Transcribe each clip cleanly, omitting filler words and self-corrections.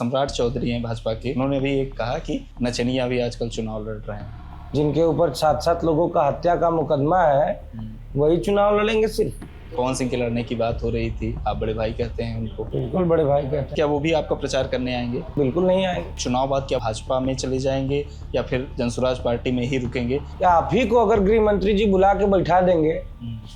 सम्राट चौधरी हैं भाजपा के, उन्होंने भी एक कहा कि नचनिया भी आजकल चुनाव लड़ रहे हैं। जिनके ऊपर 7-7 लोगों का हत्या का मुकदमा है वही चुनाव लड़ेंगे सिर्फ। पवन सिंह के लड़ने की बात हो रही थी, आप बड़े भाई कहते हैं उनको। बिल्कुल बड़े भाई कहते हैं। क्या वो भी आपका प्रचार करने आएंगे? बिल्कुल नहीं आएंगे। चुनाव बाद क्या भाजपा में चले जाएंगे या फिर जनसुराज पार्टी में ही रुकेंगे? क्या आप ही को अगर गृह मंत्री जी बुला के बैठा देंगे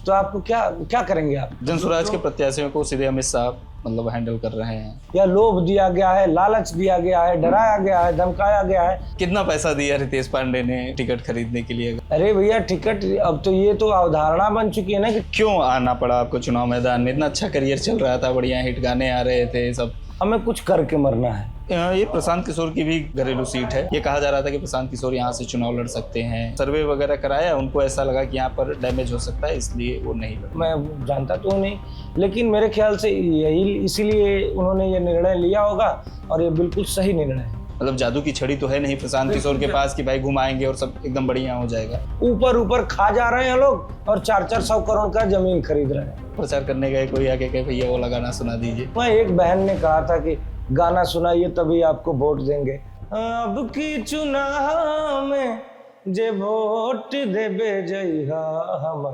तो आपको क्या करेंगे आप? जनसुराज के प्रत्याशियों को सीधे अमित शाह मतलब हैंडल कर रहे हैं। या लोभ दिया गया है, लालच दिया गया है, डराया गया है, धमकाया गया है। कितना पैसा दिया रितेश पांडे ने टिकट खरीदने के लिए? अरे भैया टिकट, अब तो ये तो अवधारणा बन चुकी है ना कि क्यों आना पड़ा आपको चुनाव मैदान में? इतना अच्छा करियर चल रहा था, बढ़िया हिट गाने आ रहे थे सब। हमें कुछ करके मरना है। ये प्रशांत किशोर की भी घरेलू सीट है। ये कहा जा रहा था कि प्रशांत किशोर यहाँ से चुनाव लड़ सकते हैं। सर्वे वगैरह कराया, उनको ऐसा लगा कि यहाँ पर डैमेज हो सकता है, इसलिए वो नहीं लड़े। मैं जानता तो नहीं, लेकिन मेरे ख्याल से यही इसीलिए उन्होंने ये निर्णय लिया होगा और ये बिल्कुल सही निर्णय है। मतलब जादू की छड़ी तो है नहीं प्रशांत किशोर के पास कि भाई घुमाएंगे और सब एकदम बढ़िया हो जाएगा। ऊपर खा जा रहे हैं लोग और 400 करोड़ का जमीन खरीद रहे हैं। प्रचार करने गए, कोई आके कहे भैया वो गाना सुना दीजिए। मैं एक बहन ने कहा था कि गाना सुनाइए तभी आपको वोट देंगे। अब की चुनाव में जे वोट देबे जइहा हमर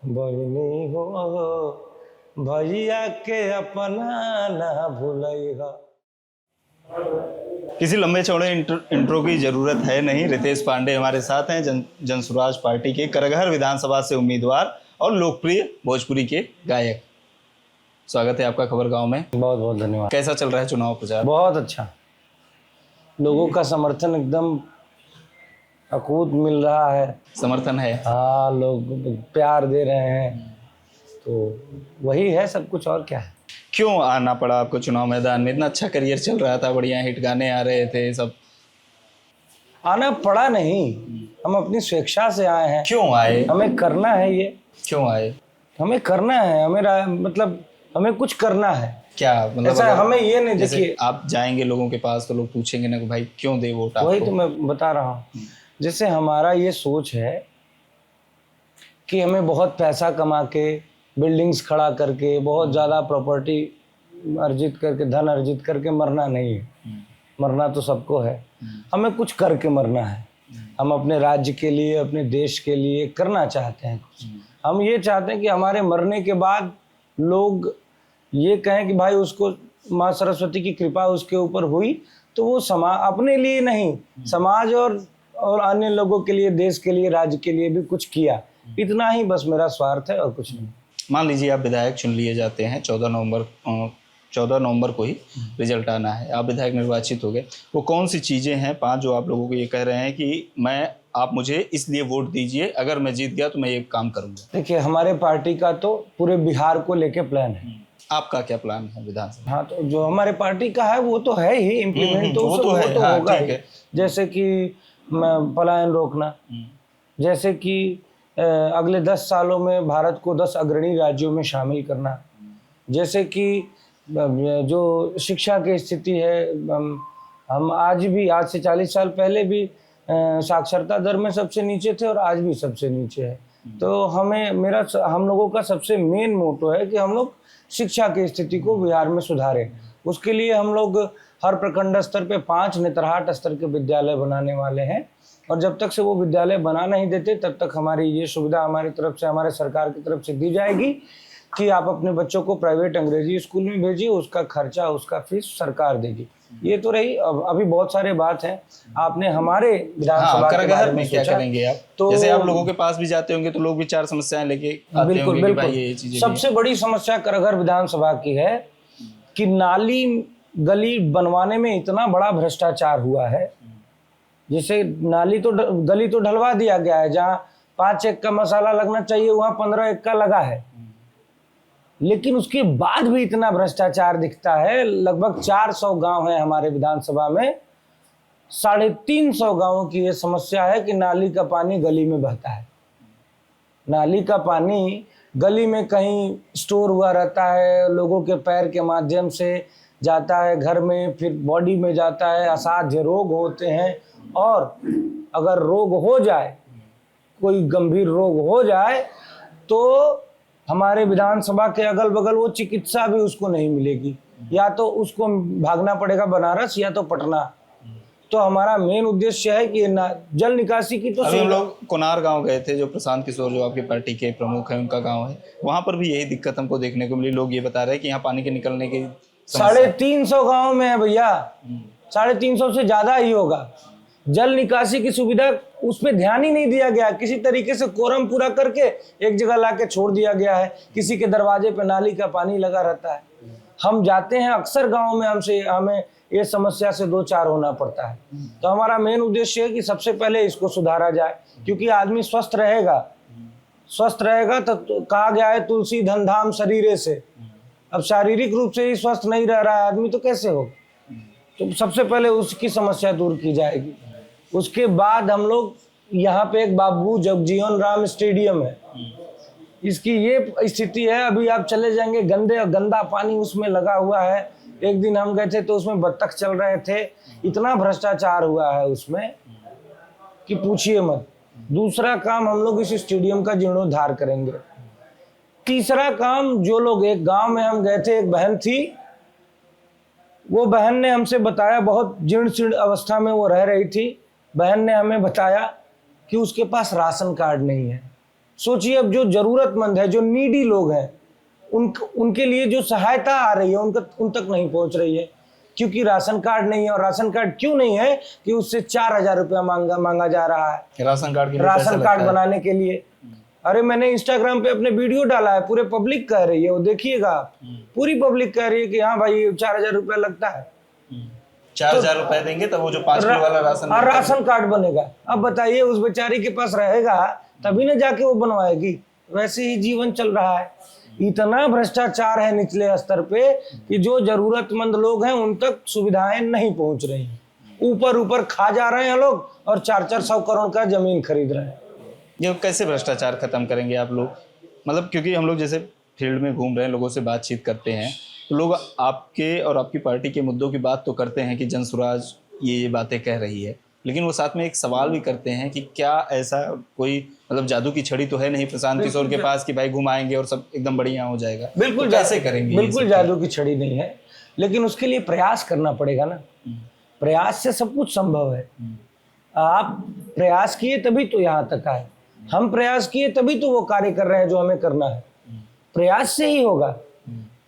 बहिनी हो, भैया के अपना ना भूलइहा। किसी लंबे चौड़े इंट्रो की जरूरत है नहीं। रितेश पांडे हमारे साथ हैं, जनसुराज पार्टी के करगहर विधानसभा से उम्मीदवार और लोकप्रिय भोजपुरी के गायक। स्वागत है आपका खबर गांव में। बहुत बहुत धन्यवाद। कैसा चल रहा है चुनाव प्रचार? बहुत अच्छा, लोगों का समर्थन एकदम अकूत मिल रहा है। समर्थन है? हाँ, लोग प्यार दे रहे हैं, तो वही है सब कुछ, और क्या है। क्यों आना पड़ा आपको चुनाव मैदान में? इतना अच्छा करियर चल रहा था, बढ़िया हिट गाने आ रहे थे सब। आना पड़ा नहीं, हम अपनी स्वेच्छा से आए हैं। क्यों आए? हमें करना है ये। क्यों आए? हमें करना है, मतलब हमें कुछ करना है। क्या मतलब? ऐसा हमें ये नहीं, देखिए आप जाएंगे लोगों के पास तो लोग पूछेंगे ना कि भाई क्यों दे वोट आपको? वही तो मैं बता रहा हूँ। जैसे हमारा ये सोच है कि हमें बहुत पैसा कमा के, बिल्डिंग्स खड़ा करके, बहुत ज़्यादा प्रॉपर्टी अर्जित करके, धन अर्जित करके मरना नहीं है। मरना तो सबको है, हमें कुछ करके मरना है। हम अपने राज्य के लिए, अपने देश के लिए करना चाहते हैं कुछ। हम ये चाहते हैं कि हमारे मरने के बाद लोग ये कहें कि भाई उसको माँ सरस्वती की कृपा उसके ऊपर हुई, तो वो अपने लिए नहीं, समाज और अन्य लोगों के लिए, देश के लिए, राज्य के लिए भी कुछ किया। इतना ही बस मेरा स्वार्थ है और कुछ नहीं। मान लीजिए आप विधायक चुन लिए जाते हैं, 14 नवंबर को ही रिजल्ट आना है, आप विधायक निर्वाचित हो गए। वो कौन सी चीज़ें हैं 5 जो आप लोगों को ये कह रहे हैं कि आप मुझे इसलिए वोट दीजिए, अगर मैं जीत गया तो मैं ये काम करूंगा? देखिए, हमारे पार्टी का तो पूरे बिहार को लेके प्लान है। आपका क्या प्लान है विधानसभा? हाँ, तो जो हमारे पार्टी का है वो तो है ही, इम्प्लीमेंट तो वो तो होगा ही। जैसे कि पलायन रोकना, जैसे कि अगले 10 सालों में भारत को 10 अग्रणी राज्यों में शामिल करना, जैसे कि जो शिक्षा की स्थिति है, हम आज से 40 साल पहले भी साक्षरता दर में सबसे नीचे थे और आज भी सबसे नीचे है। तो हम लोगों का सबसे मेन मोटो है कि हम लोग शिक्षा की स्थिति को बिहार में सुधारें। उसके लिए हम लोग हर प्रखंड स्तर पे 5 नेतरहाट स्तर के विद्यालय बनाने वाले हैं, और जब तक से वो विद्यालय बना नहीं देते तब तक हमारी ये सुविधा हमारी तरफ से, हमारे सरकार की तरफ से दी जाएगी कि आप अपने बच्चों को प्राइवेट अंग्रेजी स्कूल में भेजिए, उसका खर्चा, उसका फीस सरकार देगी। ये तो रही। अभी बहुत सारे बात हैं। आपने हमारे विधानसभा के बारे में क्या करेंगे आप? तो जैसे आप लोगों के पास भी जाते होंगे तो लोग भी 4 समस्याएं लेके आते होंगे कि भाई ये चीजें। सबसे बड़ी समस्या करगहर विधानसभा की है कि नाली गली बनवाने में इतना बड़ा भ्रष्टाचार हुआ है। जैसे गली तो ढलवा दिया गया है, जहाँ 5 एक का मसाला लगना चाहिए वहाँ 15 एक का लगा है, लेकिन उसके बाद भी इतना भ्रष्टाचार दिखता है। लगभग 400 गांव है हमारे विधानसभा में, 350 गांवों की ये समस्या है कि नाली का पानी गली में बहता है। नाली का पानी गली में कहीं स्टोर हुआ रहता है, लोगों के पैर के माध्यम से जाता है घर में, फिर बॉडी में जाता है, असाध्य रोग होते हैं। और अगर रोग हो जाए, कोई गंभीर रोग हो जाए, तो हमारे विधानसभा के अगल बगल वो चिकित्सा भी उसको नहीं मिलेगी। या तो उसको भागना पड़ेगा बनारस या तो पटना। तो हमारा मेन उद्देश्य है कि जल निकासी की तो अभी हम लोग कोनार गांव गए थे, जो प्रशांत किशोर जो आपकी पार्टी के प्रमुख हैं उनका गांव है, वहां पर भी यही दिक्कत हमको देखने को मिली। लोग ये बता रहे हैं कि यहाँ पानी के निकलने की 350 गाँव में है भैया, 350 से ज्यादा ही होगा। जल निकासी की सुविधा उस पर ध्यान ही नहीं दिया गया, किसी तरीके से कोरम पूरा करके एक जगह लाके छोड़ दिया गया है। किसी के दरवाजे पे नाली का पानी लगा रहता है। हम जाते हैं अक्सर गांव में, हमें ये समस्या से दो चार होना पड़ता है। तो हमारा मेन उद्देश्य है कि सबसे पहले इसको सुधारा जाए, क्योंकि आदमी स्वस्थ रहेगा तो कहा गया है तुलसी धन धाम शरीरे से। अब शारीरिक रूप से ही स्वस्थ नहीं रह रहा है आदमी तो कैसे हो? तो सबसे पहले उसकी समस्या दूर की जाएगी। उसके बाद हम लोग यहाँ पे एक बाबू जगजीवन राम स्टेडियम है, इसकी ये स्थिति है। अभी आप चले जाएंगे, गंदा पानी उसमें लगा हुआ है। एक दिन हम गए थे तो उसमें बत्तख चल रहे थे, इतना भ्रष्टाचार हुआ है उसमें कि पूछिए मत। दूसरा काम, हम लोग इस स्टेडियम का जीर्णोद्धार करेंगे। तीसरा काम, जो लोग, एक गांव में हम गए थे, एक बहन थी, वो बहन ने हमसे बताया, बहुत जीर्ण शीर्ण अवस्था में वो रह रही थी। बहन ने हमें बताया कि उसके पास राशन कार्ड नहीं है। सोचिए, अब जो जरूरतमंद है, जो नीडी लोग हैं, उनके लिए जो सहायता आ रही है उन तक नहीं पहुंच रही है, क्योंकि राशन कार्ड नहीं है। और राशन कार्ड क्यों नहीं है कि उससे 4000 रुपया मांगा जा रहा है राशन कार्ड बनाने के लिए। अरे मैंने इंस्टाग्राम पे अपने वीडियो डाला है, पूरे पब्लिक कह रही है, वो देखिएगा आप, पूरी पब्लिक कह रही है कि हाँ भाई 4000 रुपया लगता है। 4000 रुपए देंगे तब वो जो 5 किलो वाला राशन कार्ड बनेगा। अब बताइए, उस बेचारी के पास रहेगा तभी ना जाके वो बनवाएगी। वैसे ही जीवन चल रहा है। इतना भ्रष्टाचार है निचले स्तर पे कि जो जरूरतमंद लोग हैं उन तक सुविधाएं नहीं पहुंच रही। ऊपर खा जा रहे हैं लोग और 400 करोड़ का जमीन खरीद रहे हैं। ये कैसे भ्रष्टाचार खत्म करेंगे आप लोग? मतलब क्योंकि हम लोग जैसे फील्ड में घूम रहे हैं, लोगों से बातचीत करते हैं, तो लोग आपके और आपकी पार्टी के मुद्दों की बात तो करते हैं कि जनसुराज ये बातें कह रही है, लेकिन वो साथ में एक सवाल भी करते हैं कि क्या ऐसा कोई मतलब जादू की छड़ी तो है नहीं प्रशांत किशोर के पास कि भाई घुमाएंगे और सब एकदम बढ़िया हो जाएगा? बिल्कुल, कैसे करेंगे? बिल्कुल जादू की छड़ी नहीं है, लेकिन उसके लिए प्रयास करना पड़ेगा ना। प्रयास से सब कुछ संभव है। आप प्रयास किए तभी तो यहाँ तक आए। हम प्रयास किए तभी तो वो कार्य कर रहे हैं जो हमें करना है। प्रयास से ही होगा।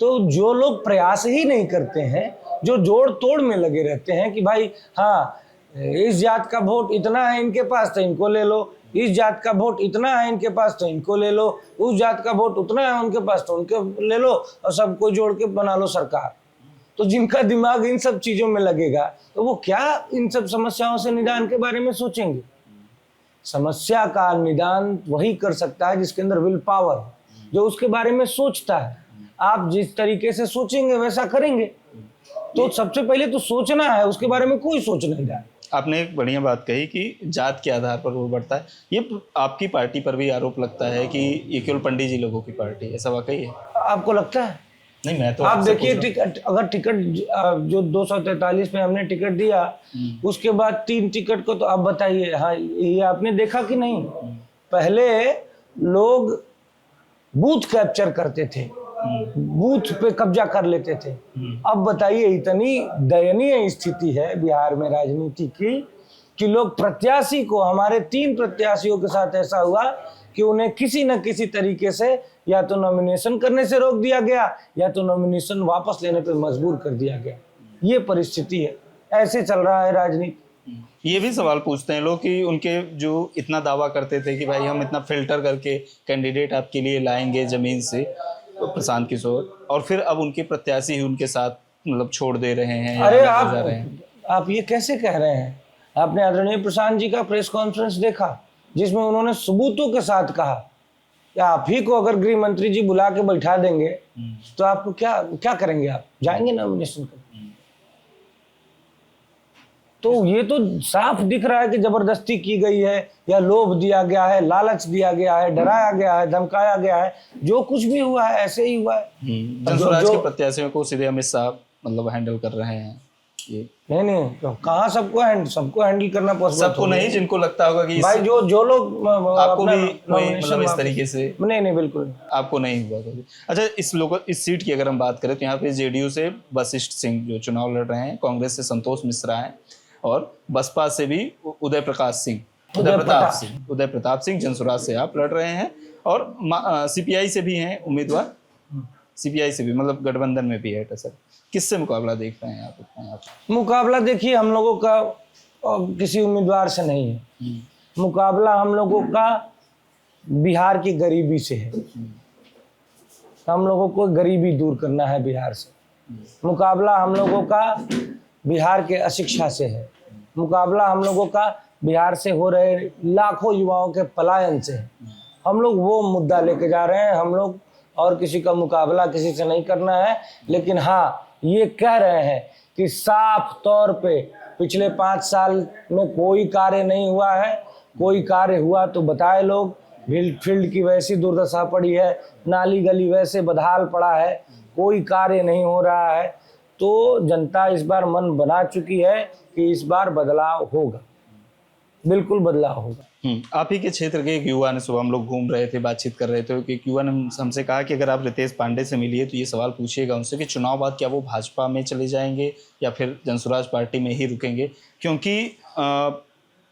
तो जो लोग प्रयास ही नहीं करते हैं, जो जोड़ तोड़ में लगे रहते हैं कि भाई हाँ इस जात का वोट इतना है इनके पास तो इनको ले लो, इस जात का वोट इतना है इनके पास तो इनको ले लो, उस जात का वोट उतना है उनके पास तो उनके ले लो, और सबको जोड़ के बना लो सरकार। तो जिनका दिमाग इन सब चीजों में लगेगा तो वो क्या इन सब समस्याओं से निदान के बारे में सोचेंगे? समस्या का निदान वही कर सकता है जिसके अंदर विल पावर, जो उसके बारे में सोचता है। आप जिस तरीके से सोचेंगे वैसा करेंगे। तो सबसे पहले तो सोचना है, उसके बारे में कोई सोच नहीं रहा है। आपने एक बढ़िया बात कही कि जात के आधार पर वोट बढ़ता है। ये आपकी पार्टी पर भी आरोप लगता है कि ये केवल पंडित जी लोगों की पार्टी है, ऐसा वाकई है? आपको लगता है? नहीं, मैं तो आप देखिए, अगर टिकट जो 243 में हमने टिकट दिया, उसके बाद 3 टिकट को तो आप बताइए, हाँ ये आपने देखा कि नहीं? पहले लोग बूथ कैप्चर करते थे, बूथ पे कब्जा कर लेते थे। अब बताइए, इतनी दयनीय स्थिति है बिहार में राजनीति की कि लोग प्रत्याशी को, हमारे 3 प्रत्याशियों के साथ ऐसा हुआ कि उन्हें किसी न किसी तरीके से या तो नॉमिनेशन करने से रोक दिया गया या तो नॉमिनेशन वापस लेने पे मजबूर कर दिया गया। ये परिस्थिति है, ऐसे चल रहा है राजनीति। ये भी सवाल पूछते हैं लोग कि उनके जो इतना दावा करते थे कि भाई हम इतना फिल्टर करके कैंडिडेट आपके लिए लाएंगे जमीन से, तो प्रशांत किशोर, और फिर अब उनके प्रत्याशी ही उनके साथ मतलब छोड़ दे रहे हैं। अरे आप ये कैसे कह रहे हैं? आपने आदरणीय प्रशांत जी का प्रेस कॉन्फ्रेंस देखा जिसमें उन्होंने सबूतों के साथ कहा कि आप ही को अगर गृह मंत्री जी बुला के बैठा देंगे तो आपको क्या करेंगे? आप जाएंगे नॉमिनेशन करने? तो ये तो साफ दिख रहा है कि जबरदस्ती की गई है, या लोभ दिया गया है, लालच दिया गया है, डराया गया है, धमकाया गया है। जो कुछ भी हुआ है ऐसे ही हुआ है। जनसुराज के प्रत्याशियों को सीधे अमित शाह मतलब हैंडल कर रहे हैं, ये नहीं तो कहाँ सबको हैंडल करना पॉसिबल? सबको नहीं, जिनको लगता होगा कि भाई जो लोग आपको अपना भी कोई मतलब इस nomination तरीके से नहीं बिल्कुल नहीं। आपको नहीं हुआ कभी? अच्छा, इस सीट की अगर हम बात करें तो यहाँ पे जेडीयू से वशिष्ठ सिंह जो चुनाव लड़ रहे हैं, कांग्रेस से संतोष मिश्रा हैं और बसपा से भी उदय प्रताप सिंह जनसुराज से आप लड़ रहे हैं और सीपीआई से भी हैं उम्मीदवार, सीपीआई से भी मतलब गठबंधन में भी है सर। किससे मुकाबला देख रहे हैं आप? मुकाबला देखिए हम लोगों का किसी उम्मीदवार से नहीं है, मुकाबला हम लोगों का बिहार की गरीबी से है। हम लोगों को गरीबी दूर करना है बिहार से। मुकाबला हम लोगों का बिहार के अशिक्षा से है। मुकाबला हम लोगों का बिहार से हो रहे लाखों युवाओं के पलायन से है। हम लोग वो मुद्दा लेके जा रहे हैं। हम लोग और किसी का मुकाबला किसी से नहीं करना है, लेकिन हाँ ये कह रहे हैं कि साफ तौर पे पिछले 5 साल में कोई कार्य नहीं हुआ है। कोई कार्य हुआ तो बताए लोग। फील्ड की वैसी दुर्दशा पड़ी है, नाली गली वैसे बदहाल पड़ा है, कोई कार्य नहीं हो रहा है। तो जनता इस बार मन बना चुकी है कि इस बार बदलाव होगा, बिल्कुल बदलाव होगा। आप ही के क्षेत्र के एक युवा ने, सुबह हम लोग घूम रहे थे, बातचीत कर रहे थे कि एक युवा ने हमसे कहा कि अगर आप रितेश पांडे से मिलिए तो ये सवाल पूछिएगा उनसे कि चुनाव बाद क्या वो भाजपा में चले जाएंगे या फिर जनसुराज पार्टी में ही रुकेंगे, क्योंकि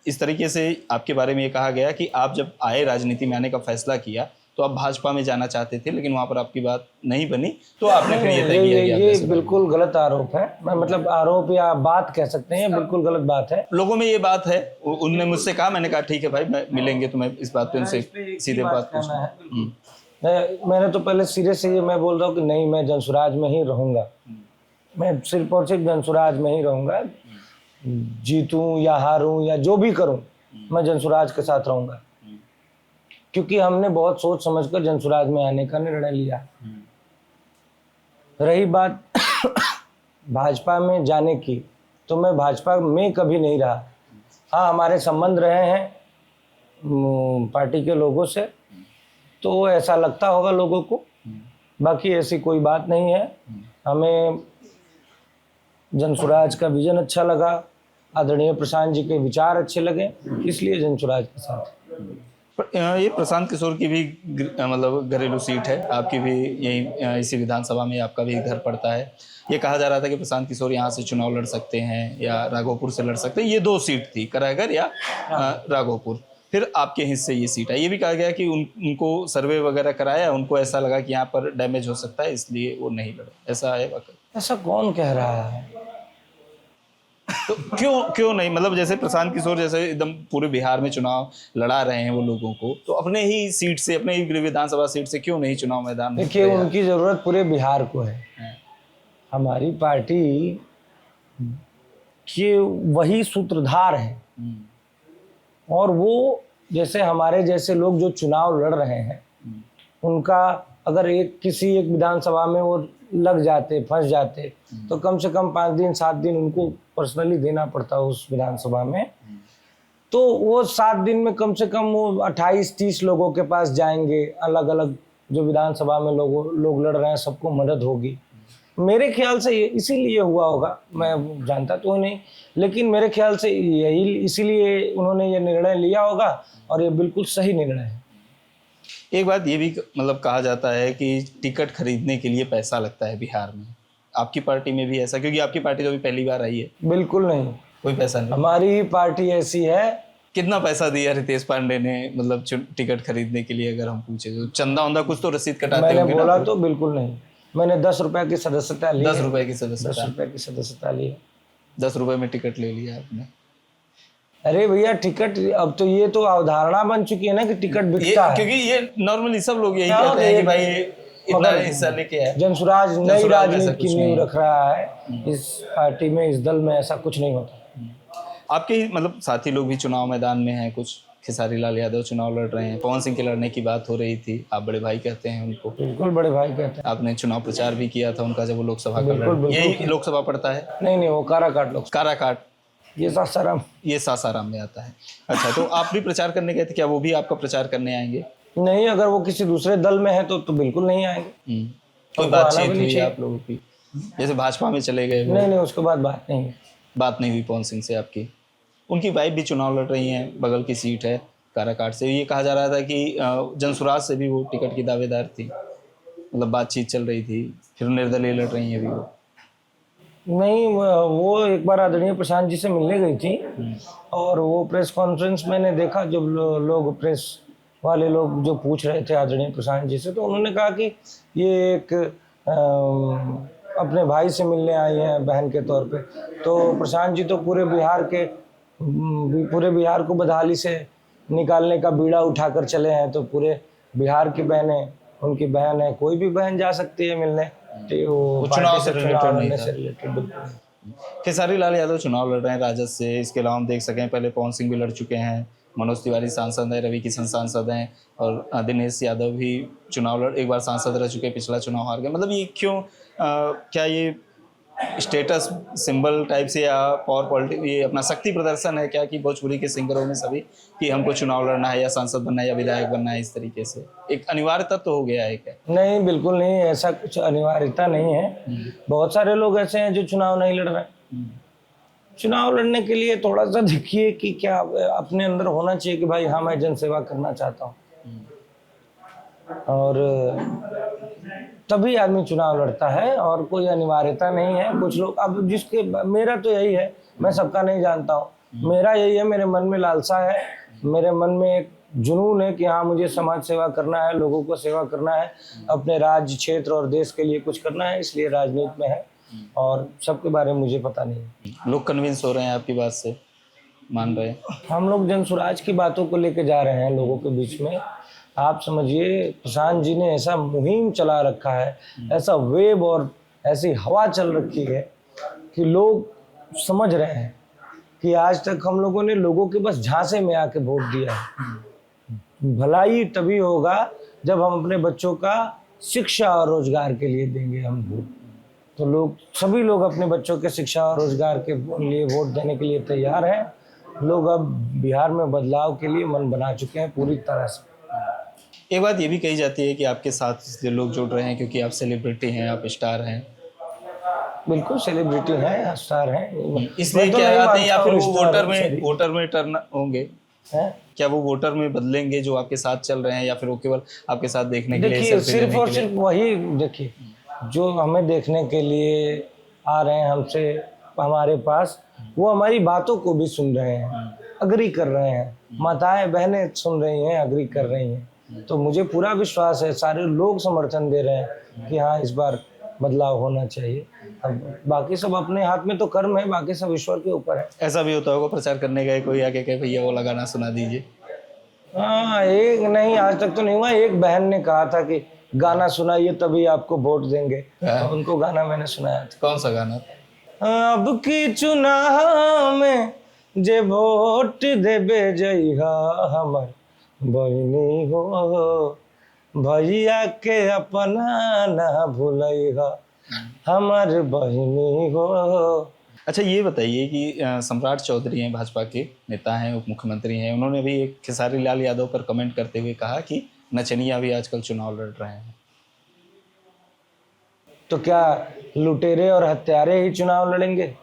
इस तरीके से आपके बारे में ये कहा गया कि आप जब आए, राजनीति में आने का फैसला किया तो आप भाजपा में जाना चाहते थे, लेकिन वहाँ पर आपकी बात नहीं बनी तो आपने फिर ये तय किया। ये बिल्कुल गलत आरोप है। मैं मतलब आरोप या बात कह सकते हैं, बिल्कुल गलत बात है। लोगों में ये बात है, उनने मुझसे कहा, मैंने कहा ठीक है भाई, मैं मिलेंगे तो मैं इस बात पे उनसे सीधे बात पूछना है। मैंने तो पहले सिरे से ये मैं बोल रहा हूँ कि नहीं, मैं जनसुराज में ही रहूंगा। मैं सिर्फ और सिर्फ जनसुराज में ही रहूंगा। जीतूं या हारूं या जो भी करूं, मैं जनसुराज के साथ रहूंगा, क्योंकि हमने बहुत सोच समझकर जनसुराज में आने का निर्णय लिया। रही बात भाजपा में जाने की, तो मैं भाजपा में कभी नहीं रहा। हाँ, हमारे संबंध रहे हैं पार्टी के लोगों से, तो ऐसा लगता होगा लोगों को, बाकी ऐसी कोई बात नहीं है। हमें जनसुराज का विजन अच्छा लगा, आदरणीय प्रशांत जी के विचार अच्छे लगे, इसलिए जनसुराज के साथ। ये प्रशांत किशोर की भी मतलब घरेलू सीट है, आपकी भी यही इसी विधानसभा में आपका भी घर पड़ता है। ये कहा जा रहा था कि प्रशांत किशोर यहाँ से चुनाव लड़ सकते हैं या राघोपुर से लड़ सकते हैं। ये 2 सीट थी, करायगढ़ या राघोपुर। फिर आपके हिस्से ये सीट है। ये भी कहा गया कि उनको सर्वे वगैरह कराया, उनको ऐसा लगा कि यहाँ पर डैमेज हो सकता है, इसलिए वो नहीं लड़े। ऐसा है वाकई? ऐसा कौन कह रहा है? तो क्यों नहीं? मतलब जैसे प्रशांत किशोर जैसे एकदम पूरे बिहार में चुनाव लड़ा रहे हैं वो लोगों को, तो अपने ही सीट से, अपने ही विधानसभा सीट से क्यों नहीं चुनाव मैदान में? देखिए, उनकी जरूरत पूरे बिहार को है। हमारी पार्टी के वही सूत्रधार है, और वो जैसे हमारे जैसे लोग जो चुनाव लड़ रहे हैं, उनका अगर किसी एक विधानसभा में वो लग जाते, फंस जाते, तो कम से कम 5 दिन 7 दिन उनको पर्सनली देना पड़ता उस विधानसभा में। तो वो 7 दिन में कम से कम वो 28-30 लोगों के पास जाएंगे, अलग अलग जो विधानसभा में लोग लड़ रहे हैं, सबको मदद होगी। मेरे ख्याल से इसीलिए हुआ होगा, मैं जानता तो नहीं, लेकिन मेरे ख्याल से यही इसीलिए उन्होंने ये निर्णय लिया होगा, और ये बिल्कुल सही निर्णय है। एक बात ये भी मतलब कहा जाता है कि टिकट खरीदने के लिए पैसा लगता है बिहार में। आपकी पार्टी में भी ऐसा? क्योंकि आपकी पार्टी तो अभी पहली बार आई है। बिल्कुल नहीं, कोई पैसा नहीं। हमारी पार्टी ऐसी है। कितना पैसा दिया रितेश पांडे ने मतलब टिकट खरीदने के लिए, अगर हम पूछे तो? चंदा उंदा कुछ तो रसीद कटाते होंगे? मैंने बोला तो बिल्कुल नहीं। मैंने 10 रुपए की सदस्यता ली। 10 रुपए की सदस्यता? 10 रुपए की सदस्यता ली। 10 रुपए में टिकट ले लिया आपने? अरे भैया, टिकट अब तो ये तो अवधारणा बन चुकी है ना कि टिकट बिकता है। क्योंकि ये नॉर्मली सब लोग यही कहते हैं कि भाई इतना हिस्सा लेके आए। जनसुराज नई राजनीति की नींव रख रहा है इस पार्टी में, इस दल में ऐसा कुछ नहीं होता। आपके मतलब साथी लोग भी चुनाव मैदान में हैं, कुछ खेसारी लाल यादव चुनाव लड़ रहे हैं, पवन सिंह के लड़ने की बात हो रही थी, आप बड़े भाई कहते हैं उनको? बिल्कुल बड़े भाई कहते हैं। आपने चुनाव प्रचार भी किया था उनका जब वो लोकसभा का यही लोकसभा पड़ता है? नहीं, वो काराकाट लोग। काराकाट ये सासाराम। ये सासाराम में आता है। अच्छा, तो आप भी प्रचार करने गए थे, क्या वो भी आपका प्रचार करने आएंगे? नहीं, अगर वो किसी दूसरे दल में है तो बिल्कुल नहीं आएंगे। कोई बातचीत हुई आप लोगों की, जैसे भाजपा में चले गए? नहीं, उसके बाद बात नहीं है। बात नहीं हुई पवन सिंह से आपकी? उनकी वाइफ भी चुनाव लड़ रही हैं, बगल की सीट है काराकाट से। ये कहा जा रहा था कि जनसुराज से भी वो टिकट की दावेदार थी, मतलब बातचीत चल रही थी, फिर निर्दलीय लड़ रही हैं अभी वो। नहीं, वो एक बार आदरणीय प्रशांत जी से मिलने गई थी और वो प्रेस कॉन्फ्रेंस मैंने देखा, जब लोग प्रेस वाले लोग जो पूछ रहे थे आदरणीय प्रशांत जी से, तो उन्होंने कहा कि ये एक अपने भाई से मिलने आई हैं बहन के तौर पे। तो प्रशांत जी तो पूरे बिहार को बदहाली से निकालने का बीड़ा उठाकर चले हैं, तो पूरे बिहार की बहनें, उनकी बहन है, कोई भी बहन जा सकती है मिलने, तो वो चुनाव से रिलेटेड नहीं से था। रिलेटेड बिल्कुल। खेसारी लाल यादव चुनाव लड़ रहे हैं राजद से। इसके अलावा हम देख सकें, पहले पवन सिंह भी लड़ चुके हैं, मनोज तिवारी सांसद हैं, रवि किशन सांसद हैं, और दिनेश यादव भी एक बार सांसद रह चुके, पिछला चुनाव हार गए। मतलब ये क्यों, क्या ये स्टेटस सिंबल टाइप से या पावर पॉलिटिक्स, ये अपना शक्ति प्रदर्शन है क्या कि भोजपुरी के सिंगरों में सभी कि हमको चुनाव लड़ना है या सांसद बनना है या विधायक बनना है, इस तरीके से एक अनिवार्य तत्व हो गया है क्या? नहीं, बिल्कुल नहीं, ऐसा कुछ अनिवार्यता नहीं है। बहुत सारे लोग ऐसे हैं जो चुनाव नहीं लड़ रहे हैं। चुनाव लड़ने के लिए थोड़ा सा देखिए कि क्या अपने अंदर होना चाहिए कि भाई हाँ, मैं जनसेवा करना चाहता हूँ, और तभी आदमी चुनाव लड़ता है, और कोई अनिवार्यता नहीं है। कुछ लोग, अब जिसके, मेरा तो यही है, मैं सबका नहीं जानता हूँ, मेरा यही है, मेरे मन में लालसा है, मेरे मन में एक जुनून है कि हाँ, मुझे समाज सेवा करना है, लोगों को सेवा करना है, अपने राज्य, क्षेत्र और देश के लिए कुछ करना है, इसलिए राजनीति में है, और सबके बारे में मुझे पता नहीं है। लोग कन्विंस हो रहे हैं आपकी बात से, मान रहे हैं? हम लोग जनसुराज की बातों को लेके जा रहे हैं लोगों के बीच में। आप समझिए, प्रशांत जी ने ऐसा मुहिम चला रखा है, ऐसा वेब और ऐसी हवा चल रखी है कि लोग समझ रहे हैं कि आज तक हम लोगों ने लोगों के बस झांसे में आके वोट दिया है। भलाई तभी होगा जब हम अपने बच्चों का शिक्षा और रोजगार के लिए देंगे हम वोट। तो सभी लोग अपने बच्चों के शिक्षा और रोजगार के लिए वोट देने के लिए तैयार हैं। लोग अब बिहार में बदलाव के लिए मन बना चुके हैं पूरी तरह से। एक बात ये भी कही जाती है कि आपके साथ जो लोग जुड़ रहे हैं क्योंकि आप सेलिब्रिटी हैं, आप स्टार हैं। बिल्कुल सेलिब्रिटी हैं, स्टार हैं, इसलिए क्या आते हैं, या फिर वो वोटर में टर्न होंगे है? क्या वो वोटर में बदलेंगे जो आपके साथ चल रहे हैं, या फिर वो केवल आपके साथ देखने के लिए, देखिए सिर्फ और सिर्फ वही, देखिए जो हमें देखने के लिए आ रहे हैं हमसे, हमारे पास, वो हमारी बातों को भी सुन रहे हैं, अग्री कर रहे हैं, माताएं बहनें सुन रही हैं, अग्री कर रही हैं। तो मुझे पूरा विश्वास है, सारे लोग समर्थन दे रहे हैं कि हाँ, इस बार बदलाव होना चाहिए। अब बाकी सब अपने हाथ में तो कर्म है, बाकी सब ईश्वर के ऊपर है। ऐसा भी होता होगा प्रचार करने गए कोई आके कहे भैया वो लगाना सुना दीजिए? हाँ, एक नहीं, आज तक तो नहीं हुआ। एक बहन ने कहा था कि गाना सुनाइए तभी आपको वोट देंगे, तो उनको गाना मैंने सुनाया था। कौन सा गाना था? अब की चुनाव में जे वोट देबे जइहा हमर बहिनी हो, भैया के अपना ना भूलइहा हमर बहिनी हो। अच्छा, ये बताइए कि सम्राट चौधरी हैं, भाजपा के नेता हैं, उप मुख्यमंत्री हैं, उन्होंने भी एक खेसारी लाल यादव पर कमेंट करते हुए कहा कि नचनिया भी आजकल चुनाव लड़ रहे हैं। तो क्या लुटेरे और हत्यारे ही चुनाव लड़ेंगे?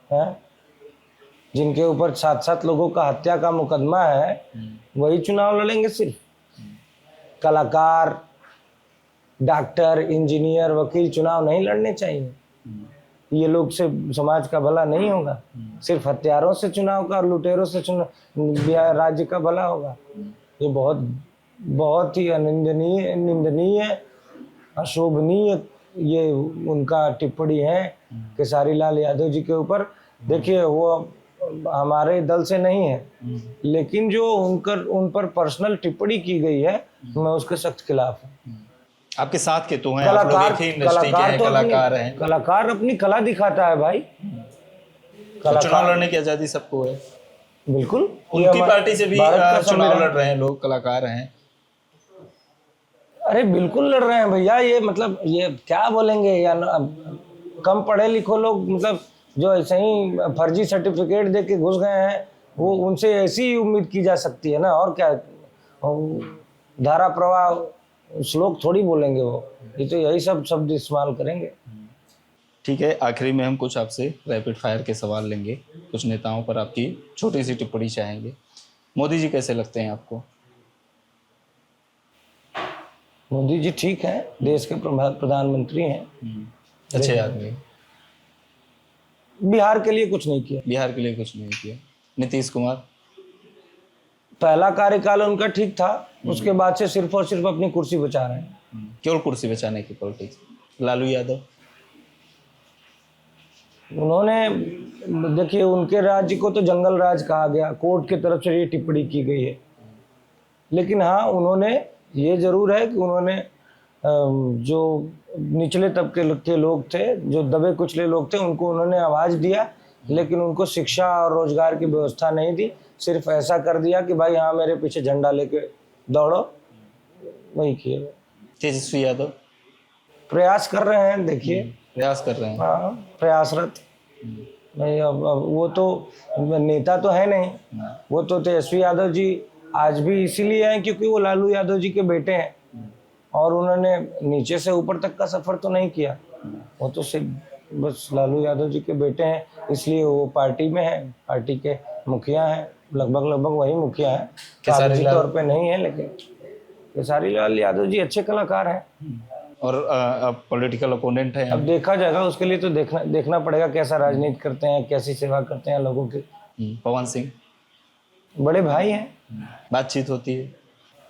हैं? जिनके ऊपर 7-7 लोगों का हत्या का मुकदमा है, वही चुनाव लड़ेंगे सिर्फ? कलाकार, डॉक्टर, इंजीनियर, वकील चुनाव नहीं लड़ने चाहिए? ये लोग से समाज का भला नहीं होगा? सिर्फ हत्यारों से चुनाव का और लुटेरों से चुनाव राज्य का भला होगा? ये बहुत ही निंदनीय, अशोभनीय ये उनका टिप्पणी है खेसारी लाल यादव जी के ऊपर। देखिए, वो हमारे दल से नहीं है, लेकिन जो उन पर पर्सनल टिप्पणी की गई है, मैं उसके सख्त खिलाफ हूँ। आपके साथ के तो हैं, आप लोग एक ही इंडस्ट्री के हैं, कलाकार हैं। कलाकार अपनी कला दिखाता है भाई। तो चुनाव लड़ने की आजादी सबको है, बिल्कुल। उनकी पार्टी से भी चुनाव लड़ रहे हैं लोग, कलाकार हैं। अरे बिल्कुल लड़ रहे हैं भैया। ये मतलब ये क्या बोलेंगे, या कम पढ़े लिखो लोग, मतलब जो ऐसे ही फर्जी सर्टिफिकेट दे के घुस गए हैं, वो उनसे ऐसी उम्मीद की जा सकती है ना। और क्या, धारा प्रवाह श्लोक थोड़ी बोलेंगे वो, ये तो यही सब शब्द इस्तेमाल करेंगे। ठीक है, आखिरी में हम कुछ आपसे रैपिड फायर के सवाल लेंगे, कुछ नेताओं पर आपकी छोटी सी टिप्पणी चाहेंगे। मोदी जी कैसे लगते हैं आपको? मोदी जी ठीक है, देश के प्रधानमंत्री हैं, अच्छे आदमी। बिहार के लिए कुछ नहीं किया। बिहार के लिए कुछ नहीं किया। नीतीश कुमार? पहला कार्यकाल उनका ठीक था, उसके बाद से सिर्फ और सिर्फ अपनी कुर्सी बचा रहे हैं। केवल कुर्सी बचाने की पॉलिटिक्स। लालू यादव? उन्होंने, देखिए, उनके राज्य को तो जंगल राज कहा गया, कोर्ट की तरफ से ये टिप्पणी की गई है। लेकिन हाँ, उन्होंने, ये जरूर है कि उन्होंने जो निचले तबके के लोग थे, जो दबे कुचले लोग थे, उनको उन्होंने आवाज़ दिया, लेकिन उनको शिक्षा और रोजगार की व्यवस्था नहीं दी। सिर्फ ऐसा कर दिया कि भाई हाँ, मेरे पीछे झंडा लेके दौड़ो, वही किए। तेजस्वी यादव? प्रयास कर रहे हैं, देखिए, प्रयास कर रहे हैं। हाँ, प्रयासरत। नहीं, अब वो तो नेता तो है नहीं, वो तो तेजस्वी यादव जी आज भी इसीलिए हैं क्योंकि वो लालू यादव जी के बेटे हैं, और उन्होंने नीचे से ऊपर तक का सफर तो नहीं किया। वो तो सिर्फ बस लालू यादव जी के बेटे हैं, इसलिए वो पार्टी में है, पार्टी के मुखिया हैं, लगभग वही मुखिया है, कागजी तौर पे नहीं है, लेकिन खेसारी लाल यादव जी अच्छे कलाकार हैं और अब पॉलिटिकल अपोनेंट है। अब देखा जाएगा, उसके लिए तो देखना पड़ेगा कैसा राजनीति करते हैं, कैसी सेवा करते हैं लोगों की। पवन सिंह? बड़े भाई हैं, बातचीत होती है?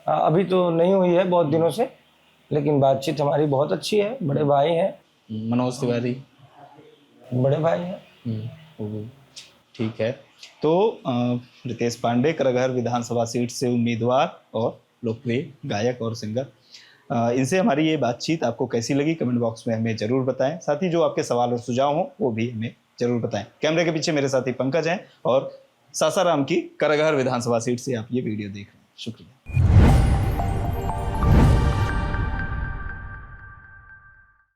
अभी तो नहीं हुई है बहुत दिनों से, लेकिन बातचीत हमारी बहुत अच्छी है। बड़े भाई हैं। मनोज तिवारी? बड़े भाई हैं। वो भी ठीक है। तो रितेश पांडे करगहर विधानसभा सीट से उम्मीदवार और लोकप्रिय गायक और सिंगर, इनसे हमारी ये बातचीत आपको कैसी लगी कमेंट बॉक्स में हमें जरूर बताएं। साथ ही जो आपके सवाल और सुझाव हों वो भी हमें जरूर बताएं। कैमरे के पीछे मेरे साथी पंकज हैं और सासाराम की करगहर विधानसभा सीट से आप ये वीडियो देख रहे हैं। शुक्रिया।